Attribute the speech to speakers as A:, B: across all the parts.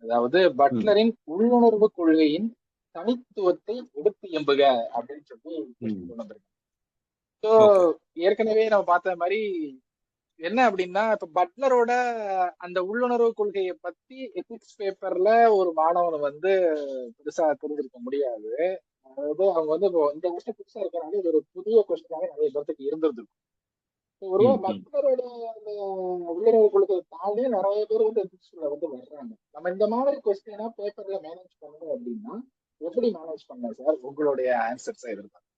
A: அதாவது
B: ம்.
A: பட்லரின் உள்ளுணர்வு கொள்கையின் தனித்துவத்தை எடுத்து எம்புக அப்படின்னு சொல்லி
B: ம்.
A: கொண்டு வந்திருக்காங்க. So
B: okay.
A: ஏற்கனவே நம்ம பார்த்த மாதிரி என்ன அப்படின்னா, இப்ப பட்லரோட அந்த உள்ளுணர்வு கொள்கையை பத்தி எத்திக்ஸ் பேப்பர்ல ஒரு மாணவன் வந்து பெருசா தெரிஞ்சிருக்க முடியாது. அதாவது அவங்க வந்து இப்போ இந்த விஷயம் புதுசா இருக்கிறனால இது ஒரு புதிய கொஸ்டினாவே நிறைய பேருக்கு இருந்திருக்கும். ஒருவேளை
B: ம். ம்.
A: பக்தரோட அந்த உள்ளுணர்வு கொள்கையை தாண்டி நிறைய பேர் வந்து எத்திக்ஸ்ல வந்து வர்றாங்க. நம்ம இந்த மாதிரி கொஸ்டினா பேப்பர்ல மேனேஜ் பண்ணணும் அப்படின்னா எப்படி மேனேஜ் பண்ணலாம் சார்? உங்களுடைய ஆன்சர்ஸை எதிர்பார்க்கிறேன்.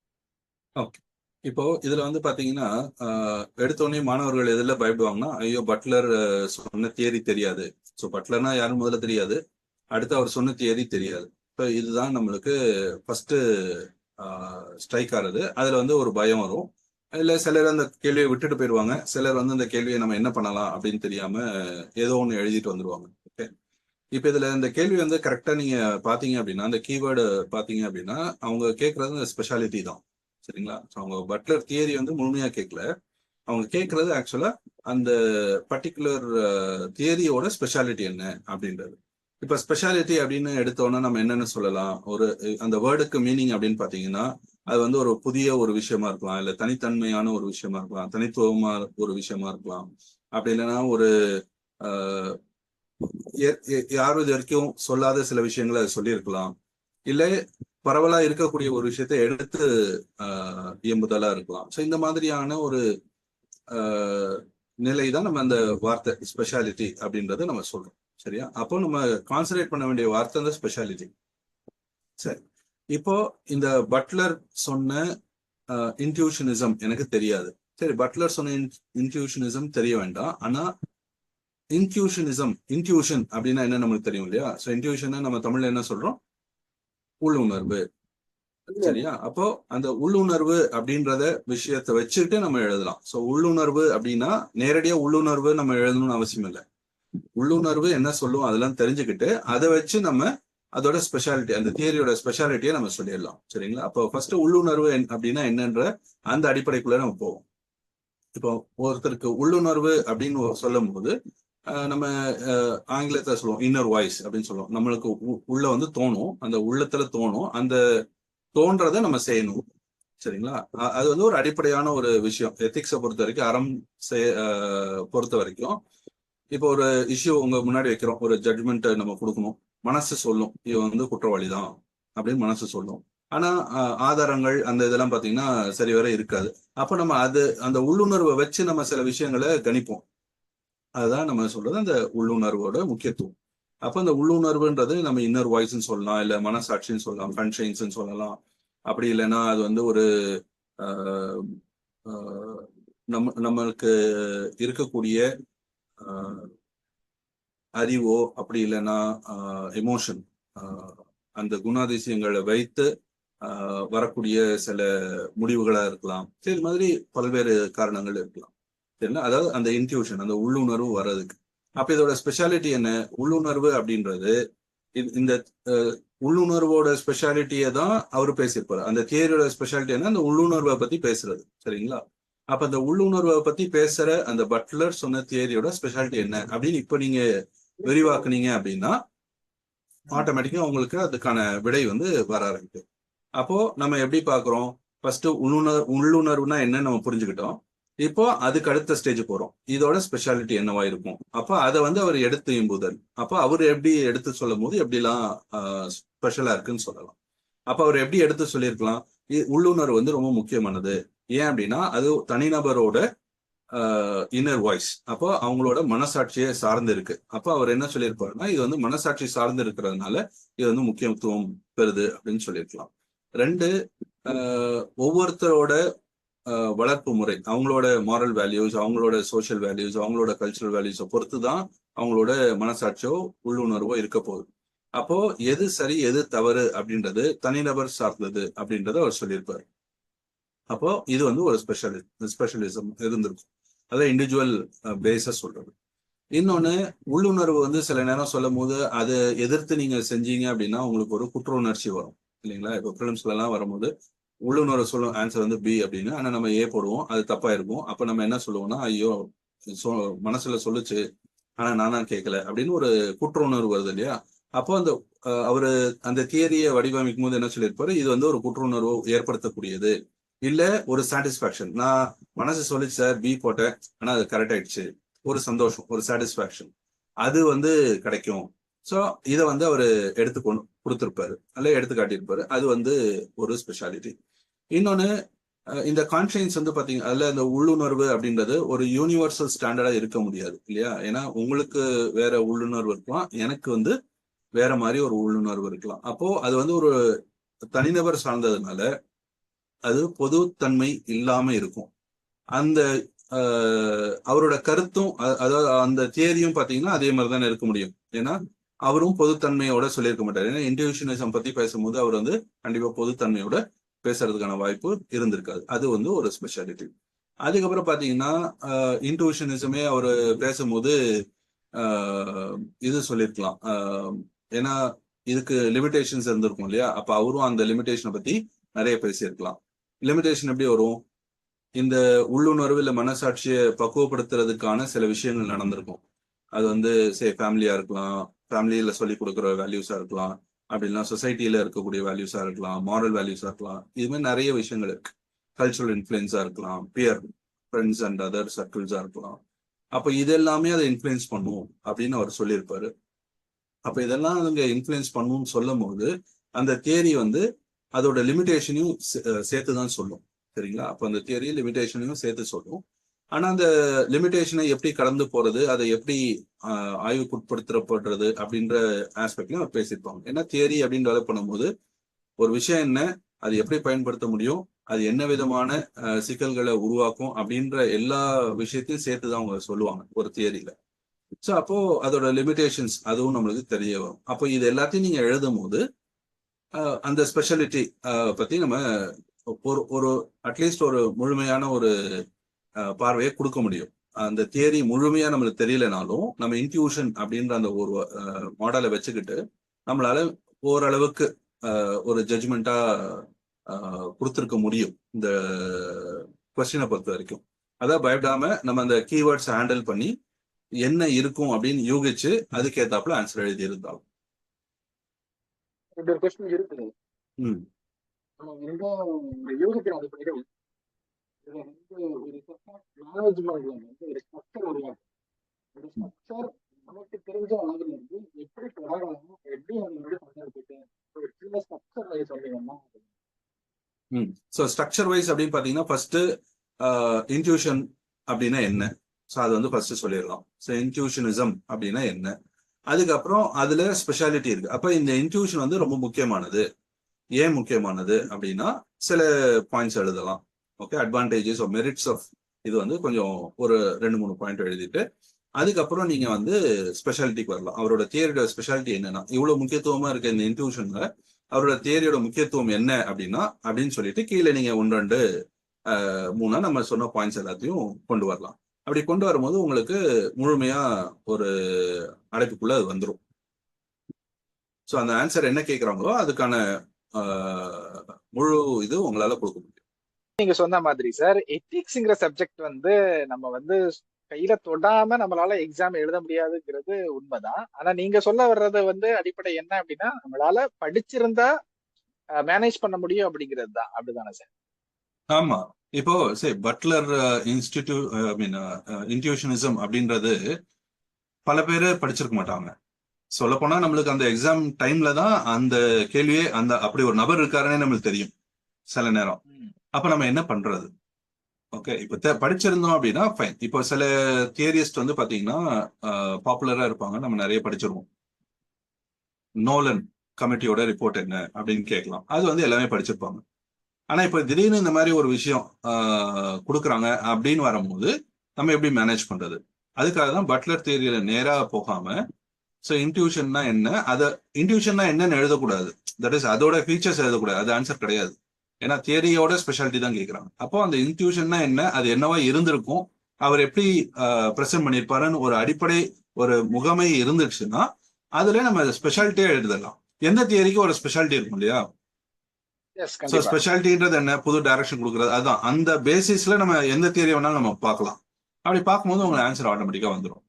B: ஓகே. இப்போ இதுல வந்து பாத்தீங்கன்னா, எடுத்தோடனே மாணவர்கள் எதுல பயப்படுவாங்கன்னா, ஐயோ பட்லர் சொன்ன தியரி தெரியாது. ஸோ பட்லர்னா யாரும் முதல்ல தெரியாது. அடுத்து அவர் சொன்ன தியரி தெரியாது. இப்போ இதுதான் நம்மளுக்கு ஃபர்ஸ்ட் ஸ்ட்ரைக் ஆகுது. அதுல வந்து ஒரு பயம் வரும். இல்ல சிலர் அந்த கேள்வியை விட்டுட்டு போயிடுவாங்க. சிலர் வந்து அந்த கேள்வியை நம்ம என்ன பண்ணலாம் அப்படின்னு தெரியாம ஏதோ ஒன்று எழுதிட்டு வந்துருவாங்க. ஓகே. இப்ப இதுல இந்த கேள்வி வந்து கரெக்டா நீங்க பாத்தீங்க அப்படின்னா, அந்த கீவேர்டு பாத்தீங்க அப்படின்னா, அவங்க கேட்கறது இந்த ஸ்பெஷாலிட்டி தான். சரிங்களா? So, அவங்க பட்லர் தியரி வந்து முழுமையா கேட்கல. அவங்க கேட்கறது ஆக்சுவலா அந்த பர்டிகுலர் தியரியோட ஸ்பெஷாலிட்டி என்ன அப்படின்றது. இப்ப ஸ்பெஷாலிட்டி அப்படின்னு எடுத்தோம்னா நம்ம என்னன்னு சொல்லலாம்? ஒரு அந்த வேர்டுக்கு மீனிங் அப்படின்னு பாத்தீங்கன்னா, அது வந்து ஒரு புதிய ஒரு விஷயமா இருக்கலாம், இல்ல தனித்தன்மையான ஒரு விஷயமா இருக்கலாம், தனித்துவமா ஒரு விஷயமா இருக்கலாம். அப்படி இல்லைன்னா ஒரு அஹ், யாரும் இது வரைக்கும் சொல்லாத சில விஷயங்களை அது சொல்லியிருக்கலாம். இல்ல பரவலா இருக்கக்கூடிய ஒரு விஷயத்தை எடுத்து இயம்புதலா இருக்கலாம். ஸோ இந்த மாதிரியான ஒரு நிலை தான் நம்ம அந்த வார்த்தை ஸ்பெஷாலிட்டி அப்படின்றத நம்ம சொல்றோம். சரியா? அப்போ நம்ம கான்சன்ட்ரேட் பண்ண வேண்டிய வார்த்தை அந்த ஸ்பெஷாலிட்டி. சரி. இப்போ இந்த பட்லர் சொன்ன இன்ட்யூஷனிசம் எனக்கு தெரியாது. சரி, பட்லர் சொன்ன இன்ட்யூஷனிசம் தெரிய வேண்டாம். ஆனா இன்ட்யூஷன் அப்படின்னா என்ன நமக்கு தெரியும் இல்லையா? ஸோ இன்ட்யூஷன் நம்ம தமிழ்ல என்ன சொல்றோம்? உள்ளுணர்வு. சரியா? அப்போ அந்த உள்ளுணர்வு அப்படின்றத விஷயத்தை வச்சுக்கிட்டு நம்ம எழுதலாம். சோ உள்ளுணர்வு அப்படின்னா நேரடியா உள்ளுணர்வு நம்ம எழுதணும்னு அவசியம் இல்லை. உள்ளுணர்வு என்ன சொல்லும் அதெல்லாம் தெரிஞ்சுக்கிட்டு அதை வச்சு நம்ம அதோட ஸ்பெஷாலிட்டி, அந்த தியரியோட ஸ்பெஷாலிட்டியை நம்ம சொல்லிடலாம். சரிங்களா? அப்போ ஃபர்ஸ்ட் உள்ளுணர்வு அப்படின்னா என்னன்ற அந்த அடிப்படைக்குள்ள நம்ம போவோம். இப்போ ஒருத்தருக்கு உள்ளுணர்வு அப்படின்னு சொல்லும் போது நம்ம ஆங்கிலத்தை சொல்லுவோம் இன்னர் வாய்ஸ் அப்படின்னு சொல்லுவோம். நம்மளுக்கு உள்ள வந்து தோணும், அந்த உள்ளத்துல தோணும், அந்த தோன்றதை நம்ம செய்யணும். சரிங்களா? அது வந்து ஒரு அடிப்படையான ஒரு விஷயம் எத்திக்ஸை பொறுத்த வரைக்கும், அறம் பொறுத்த வரைக்கும். இப்போ ஒரு இஷ்யூ உங்க முன்னாடி வைக்கிறோம், ஒரு ஜட்மெண்ட் நம்ம கொடுக்கணும். மனசு சொல்லும் இவன் வந்து குற்றவாளி தான் அப்படின்னு மனசு சொல்லும். ஆனா ஆதாரங்கள் அந்த இதெல்லாம் பாத்தீங்கன்னா சரிவர இருக்காது. அப்ப நம்ம அது அந்த உள்ளுணர்வை வச்சு நம்ம சில விஷயங்களை கணிப்போம். அதுதான் நம்ம சொல்றது அந்த உள்ளுணர்வோட முக்கியத்துவம். அப்ப அந்த உள்ளுணர்வுன்றது நம்ம இன்னர் வாய்ஸ்ன்னு சொல்லலாம், இல்ல மனசாட்சின்னு சொல்லலாம், கன்ஷியன்ஸ்ன்னு சொல்லலாம். அப்படி இல்லைன்னா அது வந்து ஒரு ஆஹ், ஆஹ், நம்மளுக்கு இருக்கக்கூடிய அறிவோ அப்படி இல்லைன்னா எமோஷன், அந்த குணாதிசயங்களை வைத்து வரக்கூடிய சில முடிவுகளா இருக்கலாம். இது மாதிரி பல்வேறு காரணங்கள் இருக்கலாம். சரிங்களா? அதாவது அந்த இன்ட்யூஷன், அந்த உள்ளுணர்வு வர்றதுக்கு. அப்ப இதோட ஸ்பெஷாலிட்டி என்ன? உள்ளுணர்வு அப்படின்றது இந்த உள்ளுணர்வோட ஸ்பெஷாலிட்டியை தான் அவர் பேசியிருப்பாரு. அந்த தியரியோட ஸ்பெஷாலிட்டி என்ன? அந்த உள்ளுணர்வை பத்தி பேசுறது. சரிங்களா? அப்ப அந்த உள்ளுணர்வை பத்தி பேசுற அந்த பட்லர் சொன்ன தியரியோட ஸ்பெஷாலிட்டி என்ன அப்படின்னு இப்ப நீங்க விரிவாக்குனீங்க அப்படின்னா ஆட்டோமேட்டிக்கா உங்களுக்கு அதுக்கான விடை வந்து வர ஆரம்பிக்கும். அப்போ நம்ம எப்படி பாக்குறோம்? ஃபர்ஸ்ட் உள்ளுணர்வுனா என்னன்னு நம்ம புரிஞ்சுக்கிட்டோம். இப்போ அதுக்கு அடுத்த ஸ்டேஜ் போறோம். இதோட ஸ்பெஷாலிட்டி என்னவா இருக்கும்? அப்ப அதை வந்து அவர் எடுத்து இம்புதல். அப்ப அவர் எப்படி எடுத்து சொல்லும் போது எப்படிலாம் ஸ்பெஷலா இருக்குன்னு சொல்லலாம். அப்ப அவர் எப்படி எடுத்து சொல்லியிருக்கலாம்? உள்ளுணர்வு வந்து ரொம்ப முக்கியமானது. ஏன் அப்படின்னா அது தனிநபரோட இன்னர் வாய்ஸ். அப்போ அவங்களோட மனசாட்சியை சார்ந்து இருக்கு. அப்போ அவர் என்ன சொல்லியிருப்பாருன்னா இது வந்து மனசாட்சி சார்ந்து இருக்கிறதுனால இது வந்து முக்கியத்துவம் பெறுது அப்படின்னு சொல்லியிருக்கலாம். ரெண்டு, ஒவ்வொருத்தரோட வளர்ப்பு முறை, அவங்களோட மாரல் வேல்யூஸ், அவங்களோட சோஷியல் வேல்யூஸ், அவங்களோட கல்ச்சுரல் வேல்யூஸை பொறுத்து தான் அவங்களோட மனசாட்சியோ உள்ளுணர்வோ இருக்க போகுது. அப்போ எது சரி எது தவறு அப்படின்றது தனிநபர் சார்ந்தது அப்படின்றத அவர் சொல்லியிருப்பாரு. அப்போ இது வந்து ஒரு ஸ்பெஷலிசம் இருந்திருக்கும். அதான் இண்டிவிஜுவல் பேஸஸ் சொல்றது. இன்னொன்னு, உள்ளுணர்வு வந்து சில நேரம் சொல்லும் போது அதை எதிர்த்து நீங்க செஞ்சீங்க அப்படின்னா உங்களுக்கு ஒரு குற்ற உணர்ச்சி வரும் இல்லைங்களா? இப்போ பிலிம்ஸ்ல எல்லாம் வரும்போது உள்ளுணர்வு சொல்லும் ஆன்சர் வந்து பி அப்படின்னு, ஆனா நம்ம ஏ போடுவோம், அது தப்பா இருக்கும். அப்ப நம்ம என்ன சொல்லுவோம்னா ஐயோ மனசுல சொல்லுச்சு ஆனா நானா கேட்கல அப்படின்னு ஒரு குற்ற உணர்வு வருது இல்லையா? அப்போ அந்த அவரு அந்த தியரியை வடிவமைக்கும் போது என்ன சொல்லியிருப்பாரு, இது வந்து ஒரு குற்றுணர்வு ஏற்படுத்தக்கூடியது, இல்ல ஒரு சாட்டிஸ்பாக்சன். நான் மனசு சொல்லிச்சு சார், பி போட்டேன், ஆனா அது கரெக்ட் ஆயிடுச்சு, ஒரு சந்தோஷம், ஒரு சாட்டிஸ்பாக்சன் அது வந்து கிடைக்கும். ஸோ இதை வந்து அவரு எடுத்து கொடுத்திருப்பாரு, அல்ல எடுத்து காட்டியிருப்பாரு. அது வந்து ஒரு ஸ்பெஷாலிட்டி. இன்னொன்னு, இந்த கான்ஷியன்ஸ் வந்து பாத்தீங்க, அதுல இந்த உள்ளுணர்வு அப்படின்றது ஒரு யூனிவர்சல் ஸ்டாண்டர்டா இருக்க முடியாது இல்லையா? ஏன்னா உங்களுக்கு வேற உள்ளுணர்வு இருக்கலாம், எனக்கு வந்து வேற மாதிரி ஒரு உள்ளுணர்வு இருக்கலாம். அப்போ அது வந்து ஒரு தனிநபர் சார்ந்ததுனால அது பொதுத்தன்மை இல்லாம இருக்கும். அந்த அவரோட கருத்தும் அதாவது அந்த தியரியும் பாத்தீங்கன்னா அதே மாதிரி தானே இருக்க முடியும். ஏன்னா அவரும் பொதுத்தன்மையோட சொல்லியிருக்க மாட்டார். ஏன்னா இன்டிவிஷனிசம் பத்தி பேசும்போது அவர் வந்து கண்டிப்பா பொதுத்தன்மையோட பேசுறதுக்கான வாய்ப்பு இருந்திருக்காது. அது வந்து ஒரு ஸ்பெஷாலிட்டி. அதுக்கப்புறம் பாத்தீங்கன்னா இன்டிவிஷனிசமே அவர் பேசும்போது இது சொல்லியிருக்கலாம். ஏன்னா இதுக்கு லிமிடேஷன்ஸ் இருந்திருக்கும் இல்லையா? அப்ப அவரும் அந்த லிமிடேஷனை பத்தி நிறைய பேசியிருக்கலாம். லிமிடேஷன் எப்படி வரும்? இந்த உள்ளுணர்வு இல்ல மனசாட்சியை பக்குவப்படுத்துறதுக்கான சில விஷயங்கள் நடந்திருக்கும். அது வந்து ஃபேமிலியா இருக்கலாம், ஃபேமிலியில சொல்லி கொடுக்குற வேல்யூஸா இருக்கலாம், அப்படின்னா சொசைட்டில இருக்கக்கூடிய வேல்யூஸா இருக்கலாம், மாரல் வேல்யூஸா இருக்கலாம். இது மாதிரி நிறைய விஷயங்கள் இருக்கு. கல்ச்சுரல் இன்ஃபுளுன்ஸா இருக்கலாம், பியர் ஃப்ரெண்ட்ஸ் அண்ட் அதர் சர்க்கிள்ஸா இருக்கலாம். அப்ப இது எல்லாமே அதை இன்ஃபுளுன்ஸ் பண்ணும் அப்படின்னு அவர் சொல்லியிருப்பாரு. அப்ப இதெல்லாம் அங்க இன்ஃபுளுன்ஸ் பண்ணும்னு சொல்லும் போது அந்த தியரி வந்து அதோட லிமிடேஷனையும் சேர்த்துதான் சொல்லும். சரிங்களா? அப்ப அந்த தியரி லிமிடேஷனையும் சேர்த்து சொல்லும். ஆனா அந்த லிமிடேஷனை எப்படி கடந்து போறது, அதை எப்படி ஆய்வுக்குட்படுத்தப்படுறது அப்படின்ற ஆஸ்பெக்ட்லயும் அவர் பேசியிருப்பாங்க. ஏன்னா தியரி அப்படின்னு டெவலப் பண்ணும்போது ஒரு விஷயம் என்ன, அது எப்படி பயன்படுத்த முடியும், அது என்ன விதமான சிக்கல்களை உருவாக்கும் அப்படின்ற எல்லா விஷயத்தையும் சேர்த்துதான் அவங்க சொல்லுவாங்க ஒரு தியரியில. ஸோ அப்போ அதோட லிமிடேஷன்ஸ் அதுவும் நம்மளுக்கு தெரிய வரும். அப்போ இது எல்லாத்தையும் நீங்க எழுதும் போது அந்த ஸ்பெஷாலிட்டி பத்தி நம்ம ஒரு ஒரு அட்லீஸ்ட் ஒரு முழுமையான ஒரு பார்வையை கொடுக்க முடியும். அந்த தியரி முழுமையா நம்மளுக்கு தெரியலனாலும் நம்ம இன்ட்யூஷன் அப்படின்ற அந்த ஒரு மாடலை வச்சுக்கிட்டு நம்மளால ஓரளவுக்கு ஒரு ஜட்ஜ்மெண்டா கொடுத்துருக்க முடியும் இந்த கொஸ்டினை பொறுத்த வரைக்கும். அதான் பயப்படாம நம்ம அந்த கீவேர்ட்ஸ் ஹேண்டில் பண்ணி என்ன இருக்கும் அப்படின்னு யூகிச்சு அதுக்கேத்தாப்புல ஆன்சர் எழுதி இருந்தாலும்
A: ஒரு கொஸ்டின் இருக்குது. யூகிக்கிற அடிப்படையில் மேனேஜ்மெண்ட்ல வந்து ஒரு ஸ்ட்ரக்சர் உருவாக்கும். ஒரு ஸ்ட்ரக்சர் நமக்கு தெரிஞ்ச அளவுல இருந்து எப்படி தொடரணும், எப்படி அவங்களோட பண்றது, ஒரு சின்ன ஸ்ட்ரக்சர் வைஸ் சொன்னீங்கன்னா.
B: ஸோ ஸ்ட்ரக்சர் வைஸ் அப்படின்னு பாத்தீங்கன்னா ஃபர்ஸ்ட் இன்ட்யூஷன் அப்படின்னா என்ன, ஸோ அது வந்து ஃபர்ஸ்ட் சொல்லிடலாம். ஸோ இன்ட்யூஷனிசம் அப்படின்னா என்ன, அதுக்கப்புறம் அதுல ஸ்பெஷாலிட்டி இருக்கு. அப்ப இந்த இன்ட்யூஷன் வந்து ரொம்ப முக்கியமானது. ஏன் முக்கியமானது அப்படின்னா சில பாயிண்ட்ஸ் எழுதலாம். Okay, advantages of merits of இது வந்து கொஞ்சம் ஒரு 2-3 பாயிண்ட் எழுதிட்டு அதுக்கப்புறம் நீங்க வந்து ஸ்பெஷாலிட்டிக்கு வரலாம். அவரோட தியரியோட ஸ்பெஷாலிட்டி என்னன்னா, இவ்வளவு முக்கியத்துவமா இருக்க இந்த இன்ட்யூஷன்ல அவரோட தியரியோட முக்கியத்துவம் என்ன அப்படின்னா அப்படின்னு சொல்லிட்டு கீழே நீங்க 1-2 3 நம்ம சொன்ன பாயிண்ட்ஸ் எல்லாத்தையும் கொண்டு வரலாம். அப்படி கொண்டு வரும்போது உங்களுக்கு முழுமையா ஒரு அடைப்புக்குள்ள அது வந்துடும். ஸோ அந்த ஆன்சர் என்ன கேட்குறாங்களோ அதுக்கான முழு இது உங்களால கொடுக்க முடியும்.
A: நீங்க சொன்ன மாதிரி சார், எத்திக்ஸ்ங்கிற சப்ஜெக்ட் வந்து நம்ம வந்து கையில தொடாம நம்மளால எக்ஸாம் எழுத முடியாதுங்கிறது உண்மைதான். ஆனா நீங்க சொல்ல வர்றது வந்து அடிப்படை என்ன அப்படின்னா, நம்மளால படிச்சிருந்தா மேனேஜ் பண்ண முடியும் அப்படிங்கிறது தான். அப்படிதானே சார்?
B: ஆமா. இப்போ பட்லர் இன்ஸ்டிடியூட் ஐ மீன் இன்ட்யூஷனிசம் அப்படின்றது பல பேர் படிச்சிருக்க மாட்டாங்க. சொல்ல போனா நம்மளுக்கு அந்த எக்ஸாம் டைம்ல தான் அந்த கேள்வியே அந்த அப்படி ஒரு நபர் இருக்காருன்னே நம்மளுக்கு தெரியும் சில நேரம். அப்ப நம்ம என்ன பண்றது? ஓகே, இப்ப படிச்சிருந்தோம் அப்படின்னா ஃபைன். இப்போ சில தியரிஸ்ட் வந்து பாத்தீங்கன்னா பாப்புலரா இருப்பாங்க, நம்ம நிறைய படிச்சிருவோம். நோலன் கமிட்டியோட ரிப்போர்ட் என்ன அப்படின்னு கேட்கலாம், அது வந்து எல்லாமே படிச்சிருப்பாங்க. ஆனா இப்ப திடீர்னு இந்த மாதிரி ஒரு விஷயம் கொடுக்குறாங்க அப்படின்னு வரும்போது நம்ம எப்படி மேனேஜ் பண்றது? அதுக்காக தான் பட்லர் தியரியில நேரா போகாம ஸோ இன்ட்யூஷன்னா என்ன, அதை இன்ட்யூஷன்னா என்னன்னு எழுதக்கூடாது, தட் இஸ் அதோட ஃபீச்சர்ஸ் எழுதக்கூடாது, அது ஆன்சர் கிடையாது. ஏன்னா தியரியோட ஸ்பெஷாலிட்டி தான் கேட்குறாங்க. அப்போ அந்த இன்ட்யூஷன்னா என்ன, அது என்னவா இருந்திருக்கும், அவர் எப்படி ப்ரெசென்ட் பண்ணியிருப்பாருன்னு ஒரு அடிப்படை ஒரு முகமை இருந்துச்சுன்னா அதுல நம்ம ஸ்பெஷாலிட்டியா எழுதலாம். எந்த தியரிக்கு ஒரு ஸ்பெஷாலிட்டி இருக்கும் இல்லையா? ஸோ ஸ்பெஷாலிட்டின்றது என்ன, புது டைரக்ஷன் கொடுக்குறது. அதுதான் அந்த பேசிஸ்ல நம்ம எந்த தியரி வேணாலும் நம்ம பார்க்கலாம். அப்படி பார்க்கும்போது உங்களுக்கு ஆன்சர் ஆட்டோமேட்டிக்கா வந்துடும்.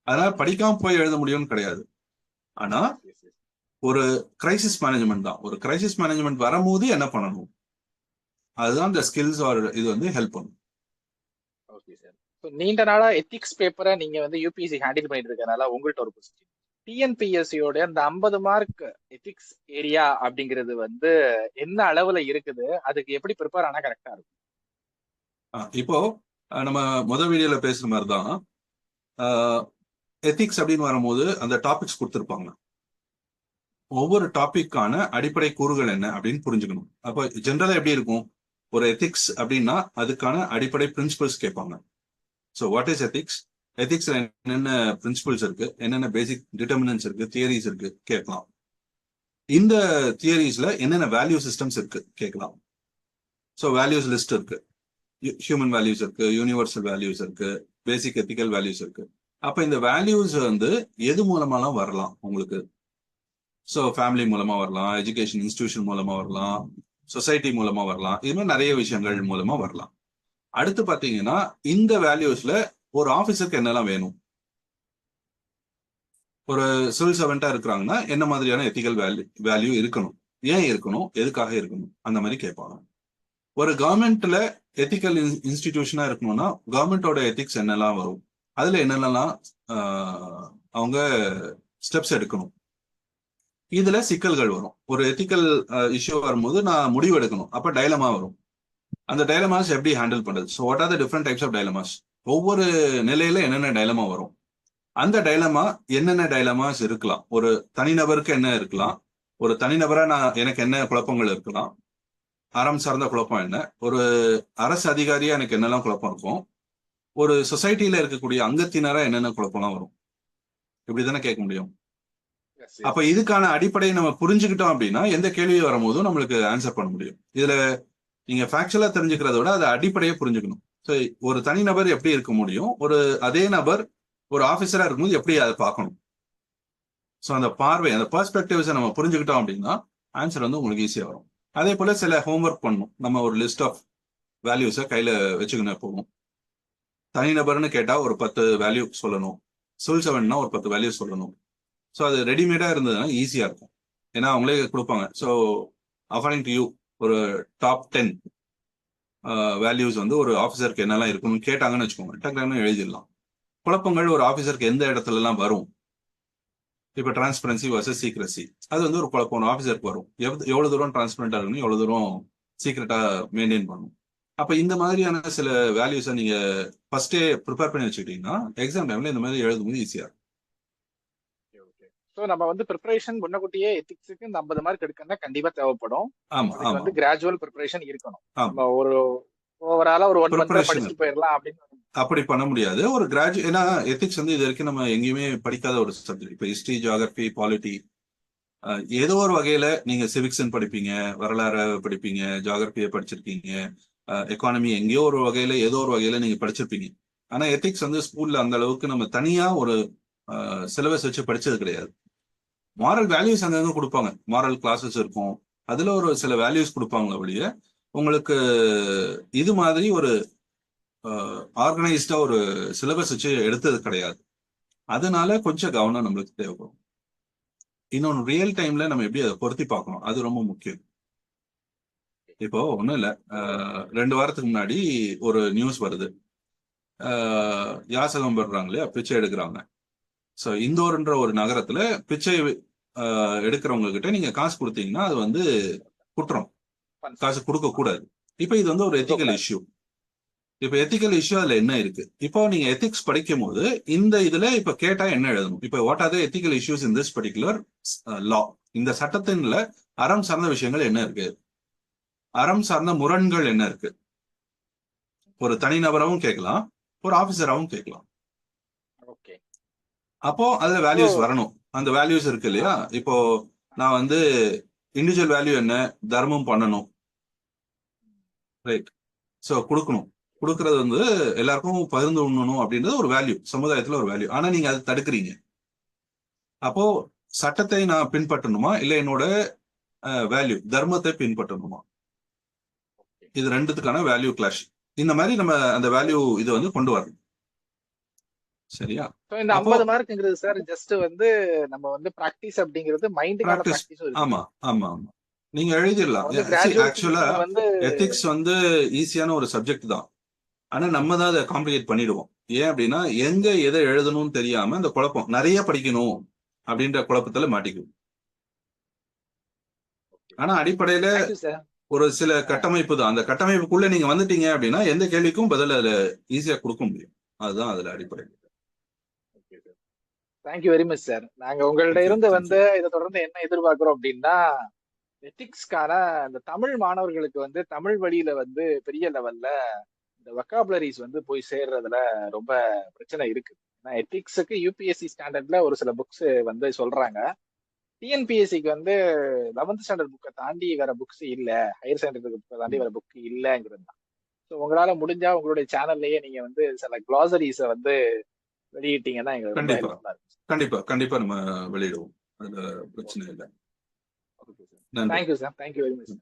B: அதனால படிக்காம போய் எழுத முடியும்னு கிடையாது. ஆனா ஒரு கிரைசிஸ் மேனேஜ்மெண்ட் தான். ஒரு கிரைசிஸ் மேனேஜ்மெண்ட் வரும்போது என்ன பண்ணணும், அதுதான் இந்த ஸ்கில்ஸ் ஆர் இது வந்து ஹெல்ப் பண்ணும்.
A: Okay sir. நீண்ட நாளா எத்திக்ஸ் பேப்பரை நீங்க வந்து யூபிஎஸ்சி ஹேண்டில் பண்ணிட்டு இருக்கனால உங்கள்ட்ட ஒரு கொஸ்டின். டிஎன்பிஎஸ்சியோட அந்த 50 மார்க் எத்திக்ஸ் ஏரியா அப்படிங்கிறது வந்து என்ன அளவுல இருக்குது, அதுக்கு எப்படி ப்ரிப்பேர் ஆனா கரெக்டா இருக்கும்?
B: இப்போ நம்ம முதல் வீடியோல பேசுற மாதிரி தான் எத்திக்ஸ் அப்படின்னு வரும்போது அந்த டாபிக்ஸ் கொடுத்துருப்பாங்க. ஒவ்வொரு டாபிக்கான அடிப்படை கூறுகள் என்ன அப்படின்னு புரிஞ்சுக்கணும். அப்போ ஜென்ரலா எப்படி இருக்கும், ஒரு எத்திக்ஸ் அப்படின்னா அதுக்கான அடிப்படை பிரின்சிபல்ஸ் கேட்பாங்க. ஸோ வாட் இஸ் எத்திக்ஸ், எத்திக்ஸ்ல என்னென்ன பிரின்சிபல்ஸ் இருக்கு, என்னென்ன பேசிக் டிட்டர்மினன்ஸ் இருக்கு, தியரிஸ் இருக்கு கேட்கலாம். இந்த தியரிஸ்ல என்னென்ன வேல்யூ சிஸ்டம்ஸ் இருக்கு கேட்கலாம். ஸோ வேல்யூஸ் லிஸ்ட் இருக்கு, ஹியூமன் வேல்யூஸ் இருக்கு, யூனிவர்சல் வேல்யூஸ் இருக்கு, பேசிக் எத்திக்கல் வேல்யூஸ் இருக்கு. அப்ப இந்த வேல்யூஸ் வந்து எது மூலமாலாம் வரலாம் உங்களுக்கு? ஸோ ஃபேமிலி மூலமா வரலாம், எஜுகேஷன் இன்ஸ்டிடியூஷன் மூலமா வரலாம், சொசைட்டி மூலமா வரலாம், இது மாதிரி நிறைய விஷயங்கள் மூலமா வரலாம். அடுத்து பாத்தீங்கன்னா இந்த வேல்யூஸ்ல ஒரு ஆபீஸருக்கு என்னெல்லாம் வேணும், ஒரு சிவில் சர்வெண்டா இருக்கிறாங்கன்னா என்ன மாதிரியான எத்திக்கல் வேல்யூ இருக்கணும், ஏன் இருக்கணும், எதுக்காக இருக்கணும், அந்த மாதிரி கேட்பாங்க. ஒரு கவர்மெண்ட்ல எத்திக்கல் இன்ஸ்டிடியூஷனா இருக்கணும்னா கவர்மெண்டோட எத்திக்ஸ் என்னெல்லாம் வரும், அதுல என்னென்னலாம் அவங்க ஸ்டெப்ஸ் எடுக்கணும், இதுல சிக்கல்கள் வரும். ஒரு எத்திக்கல் இஷ்யூ வரும்போது நான் முடிவு எடுக்கணும், அப்ப டைலமா வரும். அந்த டைலமாஸ் எப்படி ஹேண்டில் பண்றது? So what are the different types of dilemmas, ஒவ்வொரு நிலையில என்னென்ன டைலமா வரும், அந்த டைலமா என்னென்ன டைலமாஸ் இருக்கலாம், ஒரு தனிநபருக்கு என்ன இருக்கலாம், ஒரு தனிநபரா நான் எனக்கு என்ன குழப்பங்கள் இருக்கலாம், அறம் சார்ந்த குழப்பம் என்ன, ஒரு அரசு அதிகாரியா எனக்கு என்னெல்லாம் குழப்பம் இருக்கும், ஒரு சொசைட்டில இருக்கக்கூடிய அங்கத்தினரா என்னென்ன குழப்பம்லாம் வரும், இப்படிதானே கேட்க முடியும். அப்ப இதுக்கான அடிப்படையை நம்ம புரிஞ்சுக்கிட்டோம் அப்படின்னா எந்த கேள்வி வரும்போதும் நம்மளுக்கு ஆன்சர் பண்ண முடியும். இதுல நீங்க ஃபேக்சுவலா தெரிஞ்சுக்கிறத விட அதை அடிப்படையை புரிஞ்சுக்கணும். ஸோ ஒரு தனிநபர் எப்படி இருக்க முடியும், ஒரு அதே நபர் ஒரு ஆபீசரா இருக்கும்போது எப்படி அதை பார்க்கணும். ஸோ அந்த பார்வை, அந்த பெர்ஸ்பெக்டிவ்ஸை நம்ம புரிஞ்சுக்கிட்டோம் அப்படின்னா ஆன்சர் வந்து உங்களுக்கு ஈஸியா வரும். அதே போல சில ஹோம்ஒர்க் பண்ணணும். நம்ம ஒரு லிஸ்ட் ஆஃப் வேல்யூஸை கையில வச்சுக்கணும். போகும் தனிநபர்னு கேட்டா ஒரு 10 வேல்யூ சொல்லணும், சிவில் சர்வெண்ட்னா ஒரு 10 வேல்யூ சொல்லணும். ஸோ அது ரெடிமேடா இருந்ததுன்னா ஈஸியா இருக்கும், ஏன்னா அவங்களே கொடுப்பாங்க. ஸோ அக்கார்டிங் டு யூ ஒரு டாப் 10 வேல்யூஸ் வந்து ஒரு ஆஃபீஸருக்கு என்னெல்லாம் இருக்கணும்னு கேட்டாங்கன்னு வச்சுக்கோங்க, டக்குன்னு எழுதிடலாம். குழப்பங்கள் ஒரு ஆஃபீஸருக்கு எந்த இடத்துல எல்லாம் வரும், இப்போ டிரான்ஸ்பரன்சி வர்சஸ் சீக்ரெசி, அது வந்து ஒரு குழப்பம் ஒரு ஆஃபீஸருக்கு வரும். எவ்வளவு தூரம் டிரான்ஸ்பரண்டா இருக்கணும், எவ்வளவு தூரம் சீக்ரெட்டா மெயின்டைன் பண்ணணும். அப்ப இந்த மாதிரியான சில வேல்யூஸை நீங்க ஃபர்ஸ்டே ப்ரிப்பேர் பண்ணி வச்சுக்கிட்டீங்கன்னா எக்ஸாம் டைம்ல இந்த மாதிரி எழுதும்போது ஈஸியா இருக்கும்.
A: ஸோ நம்ம வந்து ப்ரிப்பரேஷன் முன்னக்கூட்டியே எத்திக்ஸுக்கு இந்த 50 மார்க் எடுக்கணும்னா கண்டிப்பா தேவைப்படும்.
B: ஆமா
A: அதுக்கு
B: ஆமா
A: வந்து கிராஜுவல் ப்ரிப்பரேஷன் இருக்கணும்.
B: ஆமா.
A: நம்ம ஒரு ஓவராலா ஒரு 1 மந்த்ல
B: ப்ரிப்பரேஷன்
A: படிச்சுட்டு போயிடலாம் அப்படின்னு
B: அப்படி பண்ண முடியாது. ஒரு ஏன்னா எத்திக்ஸ் வந்து இது வரைக்கும் நம்ம எங்கேயுமே படிக்காத ஒரு சப்ஜெக்ட். இப்போ ஹிஸ்டரி, ஜியாகிரபி, பாலிட்டி, ஏதோ ஒரு வகையில நீங்க சிவிக்ஸ் படிப்பீங்க, வரலாறு படிப்பீங்க, ஜியாகிரபியை படிச்சிருக்கீங்க, எக்கானமி எங்கேயோ ஒரு வகையில ஏதோ ஒரு வகையில நீங்க படிச்சிருப்பீங்க. ஆனா எத்திக்ஸ் வந்து ஸ்கூல்ல அந்த அளவுக்கு நம்ம தனியா ஒரு சிலபஸ் வச்சு படிச்சது கிடையாது. மாரல் வேல்யூஸ் அங்கங்க கொடுப்பாங்க, மாரல் கிளாஸஸ் இருக்கும், அதுல ஒரு சில வேல்யூஸ் கொடுப்பாங்களே ஒழிய உங்களுக்கு இது மாதிரி ஒரு ஆர்கனைஸ்டா ஒரு சிலபஸ் வச்சு எடுத்தது கிடையாது. அதனால கொஞ்சம் கவனம் நம்மளுக்கு தேவைப்படும். இன்னொன்று ரியல் டைம்ல நம்ம எப்படி அதை பொருத்தி பார்க்கணும், அது ரொம்ப முக்கியம். இப்போ ஒண்ணும் இல்ல, 2 வாரத்துக்கு முன்னாடி ஒரு நியூஸ் வருது, யாசகம் பெறுறாங்க இல்லையா, பிச்சை எடுக்கிறாங்க. ஸோ இந்தோர்ன்ற ஒரு நகரத்துல பிச்சை எடுக்கிறவங்க கிட்ட நீங்க காசு கொடுத்தீங்கன்னா அது வந்து குற்றம், காசு கொடுக்க கூடாது. இப்ப இது வந்து ஒரு எத்திக்கல் இஷ்யூ. இப்ப எத்திக்கல் இஷ்யூ அதுல என்ன இருக்கு, இப்போ நீங்க எத்திக்ஸ் படிக்கும் போது இந்த இதுல இப்ப கேட்டா என்ன எழுதணும், இப்ப what are the ethical issues in this particular law, இந்த சட்டத்தின்ல அறம் சார்ந்த விஷயங்கள் என்ன இருக்கு, அறம் சார்ந்த முரண்கள் என்ன இருக்கு, ஒரு தனிநபராகவும் கேட்கலாம், ஒரு ஆபீசராகவும் கேட்கலாம். அப்போ அதுல வேல்யூஸ் வரணும். அந்த வேல்யூஸ் இருக்கு இல்லையா, இப்போ நான் வந்து இண்டிவிஜுவல் வேல்யூ என்ன, தர்மம் பண்ணணும், ரைட். ஸோ கொடுக்கறது வந்து எல்லாருக்கும் பகிர்ந்து உண்ணணும் அப்படின்றது ஒரு வேல்யூ, சமுதாயத்துல ஒரு வேல்யூ. ஆனா நீங்க அதை தடுக்கிறீங்க. அப்போ சட்டத்தை நான் பின்பற்றணுமா இல்ல என்னோட வேல்யூ தர்மத்தை பின்பற்றணுமா, இது ரெண்டுத்துக்கான வேல்யூ கிளாஷ். இந்த மாதிரி நம்ம அந்த வேல்யூ இதை வந்து கொண்டு வரணும். சரியா?
A: So இந்த
B: அப்போ
A: 50 மார்க்ங்கிறது சார் ஜஸ்ட் வந்து நம்ம வந்து பிராக்டிஸ் அப்படிங்கிறது மைண்டுக்கான
B: பிராக்டிஸ்.
A: பிராக்டிஸும் இருக்கு.
B: ஆமா ஆமா ஆமா, நீங்க
A: நம்ம
B: எழுதிடலாம்.
A: வந்து கிராஜுவல்
B: ஆக்சுவலா
A: திங்கிங் வந்து
B: எத்திக்ஸ் வந்து ஈஸியான ஒரு சப்ஜெக்ட் தான். ஆனா நம்ம தான் அதை காம்ப்ளிகேட் பண்ணிடுவோம். ஏன் அப்படின்னா எங்க எதை எழுதணும்னு தெரியாம இந்த குழப்பம், நிறைய படிக்கணும் அப்படின்ற குழப்பத்துல மாட்டிக்குவோம். ஆனா அடிப்படையில
A: தேங்க்யூ சார்.
B: ஒரு சில கட்டமைப்பு தான். அந்த கட்டமைப்புக்குள்ள நீங்க வந்துட்டீங்க அப்படின்னா எந்த கேள்விக்கும் பதில் அதுல ஈஸியா கொடுக்க முடியும். அதுதான் அதுல அடிப்படை.
A: Thank you very much sir. நாங்க உங்கள்ட்ட
B: தேங்க்யூ
A: இருந்து வந்து
B: தேங்க்யூ.
A: இதை தொடர்ந்து என்ன எதிர்பார்க்கிறோம் அப்படின்னா, எத்திக்ஸ்க்கான அந்த தமிழ் மாணவர்களுக்கு வந்து தமிழ் வழியில வந்து பெரிய லெவல்ல இந்த வொக்காபுலரிஸ் வந்து போய் சேர்றதுல ரொம்ப பிரச்சனை இருக்கு. ஏன்னா எத்திக்ஸுக்கு யூபிஎஸ்சி ஸ்டாண்டர்ட்ல ஒரு சில புக்ஸ் வந்து சொல்றாங்க. டிஎன்பிஎஸ்சிக்கு வந்து 11th ஸ்டாண்டர்ட் புக்கை தாண்டி வேற புக்ஸ் இல்ல, ஹையர் ஸ்டாண்டர்ட் புக்கை தாண்டி வேற புக் இல்லைங்கிறது தான். ஸோ உங்களால முடிஞ்சா உங்களுடைய சேனல்லையே நீங்க வந்து சில க்ளாசரிஸை வந்து வெளியிட்டீங்கன்னா எங்களுக்கு ரொம்ப
B: கண்டிப்பா
A: ஹெல்ப்ஃபுல்லா இருக்கும்.
B: கண்டிப்பா கண்டிப்பா நம்ம வெளியிடுவோம். அதுல பிரச்சனை இல்லை.
A: Okay sir.
B: நன்றி.
A: Thank you sir. Thank you very much.